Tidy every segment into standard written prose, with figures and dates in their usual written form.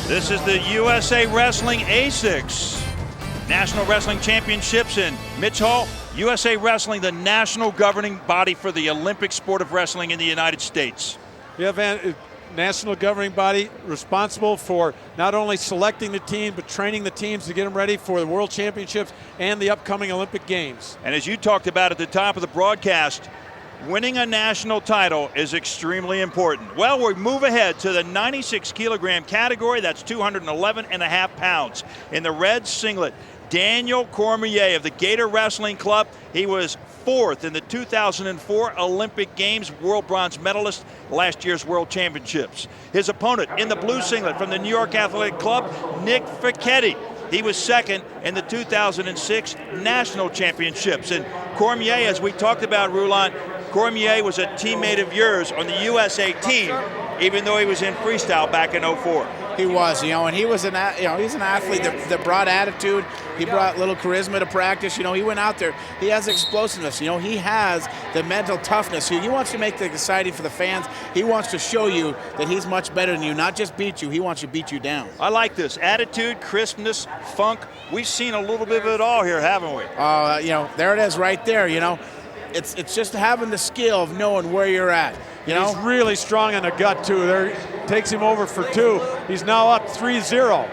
This is the USA Wrestling ASICS National Wrestling Championships in Mitch Hall. USA Wrestling, the national governing body for the Olympic sport of wrestling in the United States. You have a national governing body responsible for not only selecting the team, but training the teams to get them ready for the World Championships and the upcoming Olympic Games. And as you talked about at the top of the broadcast, winning a national title is extremely important. Well, we move ahead to the 96 kilogram category. That's 211.5 pounds. In the red singlet, Daniel Cormier of the Gator Wrestling Club. He was fourth in the 2004 Olympic Games, world bronze medalist, last year's World Championships. His opponent in the blue singlet from the New York Athletic Club, Nik Fekete. He was second in the 2006 National Championships. And Cormier, as we talked about, Rulon, Cormier was a teammate of yours on the USA team, even though he was in freestyle back in '04. He was, and he was he's an athlete that brought attitude. He brought little charisma to practice. He went out there. He has explosiveness. He has the mental toughness. He wants to make it exciting for the fans. He wants to show you that he's much better than you, not just beat you. He wants to beat you down. I like this attitude, crispness, funk. We've seen a little bit of it all here, haven't we? There it is, right there. It's just having the skill of knowing where you're at. He's really strong in the gut, too. There takes him over for 2. He's now up 3-0.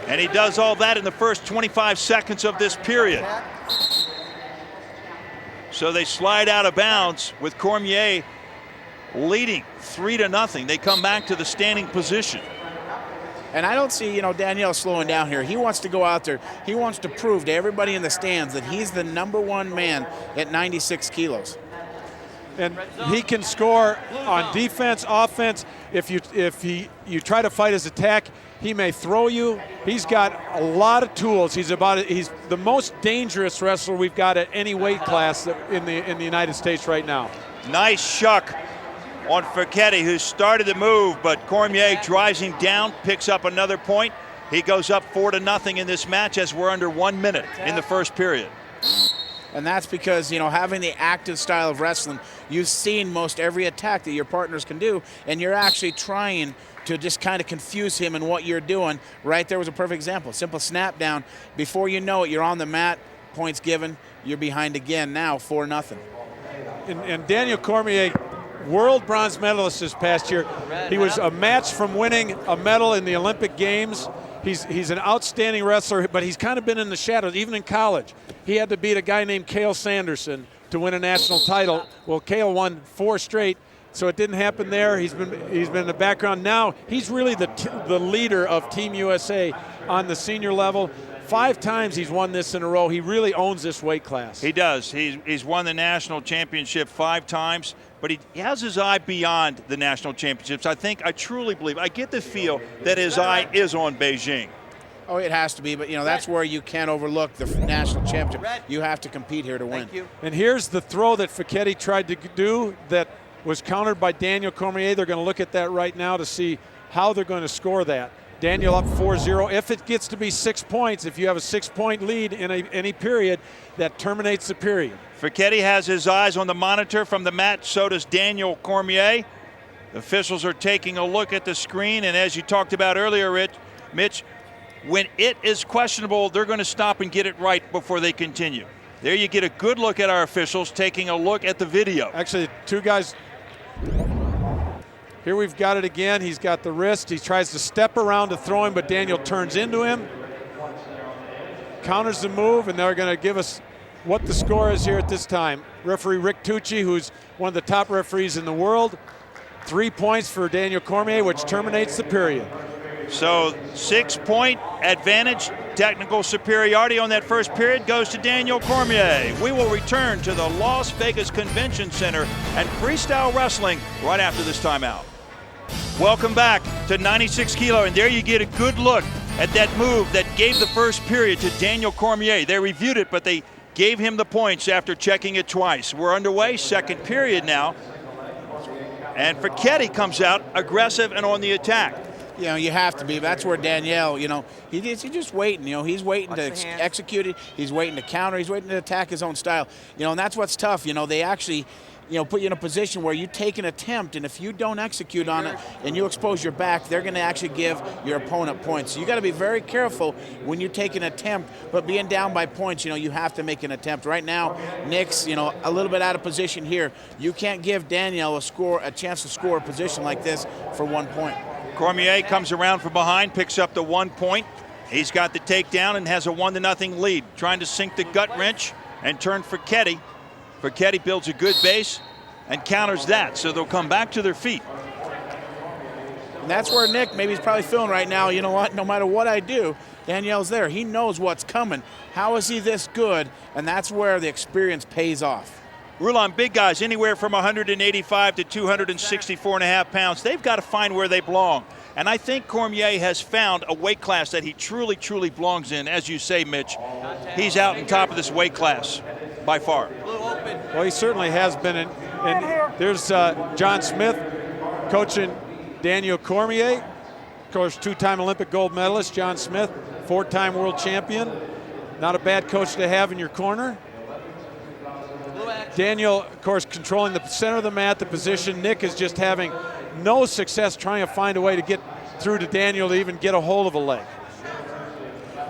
And he does all that in the first 25 seconds of this period. So they slide out of bounds with Cormier leading 3-0. They come back to the standing position. And I don't see, Danielle slowing down here. He wants to go out there. He wants to prove to everybody in the stands that he's the #1 man at 96 kilos. And he can score on defense, offense. If you try to fight his attack, he may throw you. He's got a lot of tools. He's the most dangerous wrestler we've got at any weight class in the United States right now. Nice shuck on Fekete, who started the move, but Cormier drives him down, picks up another point. He goes up 4-0 in this match as we're under 1 minute in the first period. And that's because, having the active style of wrestling, you've seen most every attack that your partners can do, and you're actually trying to just kind of confuse him in what you're doing. Right there was a perfect example. Simple snap down. Before you know it, you're on the mat, points given, you're behind again now, 4-0. And Daniel Cormier, world bronze medalist this past year. He was a match from winning a medal in the Olympic Games. He's an outstanding wrestler, but he's kind of been in the shadows, even in college. He had to beat a guy named Cale Sanderson to win a national title. Well, Cale won 4 straight, so it didn't happen there. He's been in the background. Now he's really the leader of Team USA on the senior level. 5 times he's won this in a row. He really owns this weight class. He does. He's won the national championship 5 times, but he has his eye beyond the national championships. I truly believe, I get the feel that his eye is on Beijing. Oh, it has to be, but that's where you can't overlook the national championship. You have to compete here to win. And here's the throw that Fekete tried to do that was countered by Daniel Cormier. They're going to look at that right now to see how they're going to score that. Daniel up 4-0. If it gets to be 6 points, if you have a 6-point lead in any period, that terminates the period. Fekete has his eyes on the monitor from the mat, so does Daniel Cormier. The officials are taking a look at the screen, and as you talked about earlier, Mitch, when it is questionable, they're going to stop and get it right before they continue. There you get a good look at our officials taking a look at the video. Actually, 2 guys. Here we've got it again. He's got the wrist. He tries to step around to throw him, but Daniel turns into him, counters the move, and they're going to give us what the score is here at this time. Referee Rick Tucci, who's one of the top referees in the world, 3 points for Daniel Cormier, which terminates the period. So 6-point advantage, technical superiority on that first period goes to Daniel Cormier. We will return to the Las Vegas Convention Center and freestyle wrestling right after this timeout. Welcome back to 96 kilo, and there you get a good look at that move that gave the first period to Daniel Cormier. They reviewed it, but they gave him the points after checking it twice. We're underway, second period now, and Fekete comes out aggressive and on the attack. You know, you have to be. That's where Danielle, you know, he's just waiting. You know, he's waiting to execute it. He's waiting to counter. He's waiting to attack his own style. You know, and that's what's tough. You know, they actually, you know, put you in a position where you take an attempt, and if you don't execute on it and you expose your back, they're going to actually give your opponent points. So you got to be very careful when you take an attempt, but being down by points, you know, you have to make an attempt. Right now, Nik's, you know, a little bit out of position here. You can't give Danielle a chance to score a position like this for 1 point. Cormier comes around from behind, picks up the 1 point. He's got the takedown and has a 1-0 lead. Trying to sink the gut wrench and turn Fekete. Fekete builds a good base and counters that, so they'll come back to their feet. And that's where Nik, maybe he's probably feeling right now, you know what, no matter what I do, Danielle's there. He knows what's coming. How is he this good? And that's where the experience pays off. Rulon, big guys, anywhere from 185 to 264.5 pounds. They've got to find where they belong. And I think Cormier has found a weight class that he truly, truly belongs in. As you say, Mitch, he's out on top of this weight class by far. Well, he certainly has been. And there's John Smith coaching Daniel Cormier. Of course, 2-time Olympic gold medalist, John Smith, 4-time world champion. Not a bad coach to have in your corner. Daniel, of course, controlling the center of the mat, the position. Nik is just having no success trying to find a way to get through to Daniel to even get a hold of a leg.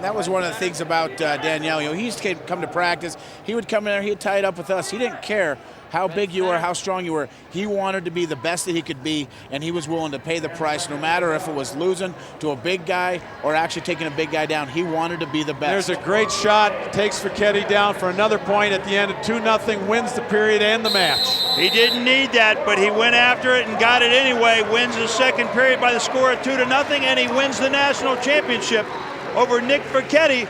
That was one of the things about Danielle. You know, he used to come to practice. He would come in there, he'd tie it up with us. He didn't care how big you were, how strong you were. He wanted to be the best that he could be, and he was willing to pay the price, no matter if it was losing to a big guy or actually taking a big guy down. He wanted to be the best. There's a great shot, takes Fekete down for another point at the end of 2-0, wins the period and the match. He didn't need that, but he went after it and got it anyway. Wins the second period by the score of 2-0, and he wins the national championship over Nik Fekete,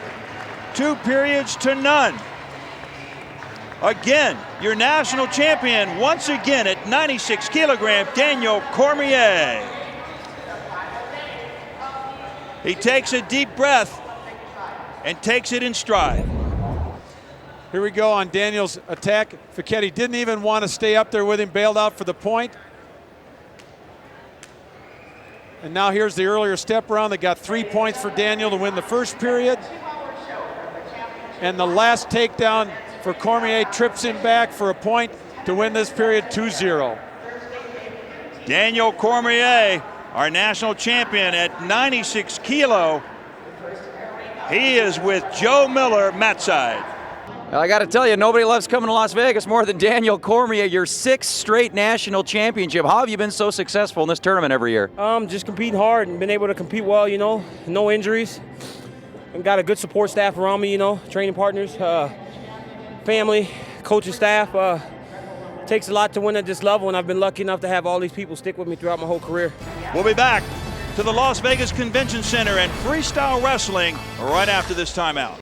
2 periods to none. Again, your national champion once again at 96 kilogram, Daniel Cormier. He takes a deep breath and takes it in stride. Here we go on Daniel's attack. Fekete didn't even want to stay up there with him, bailed out for the point. And now here's the earlier step around that got 3 points for Daniel to win the first period. And the last takedown for Cormier trips him back for a point to win this period 2-0. Daniel Cormier, our national champion at 96 kilo. He is with Joe Miller, mat side. Well, I got to tell you, nobody loves coming to Las Vegas more than Daniel Cormier, your 6th straight national championship. How have you been so successful in this tournament every year? Just competing hard and been able to compete well, you know, no injuries. And got a good support staff around me, you know, training partners, family, coaching staff. Takes a lot to win at this level, and I've been lucky enough to have all these people stick with me throughout my whole career. We'll be back to the Las Vegas Convention Center and freestyle wrestling right after this timeout.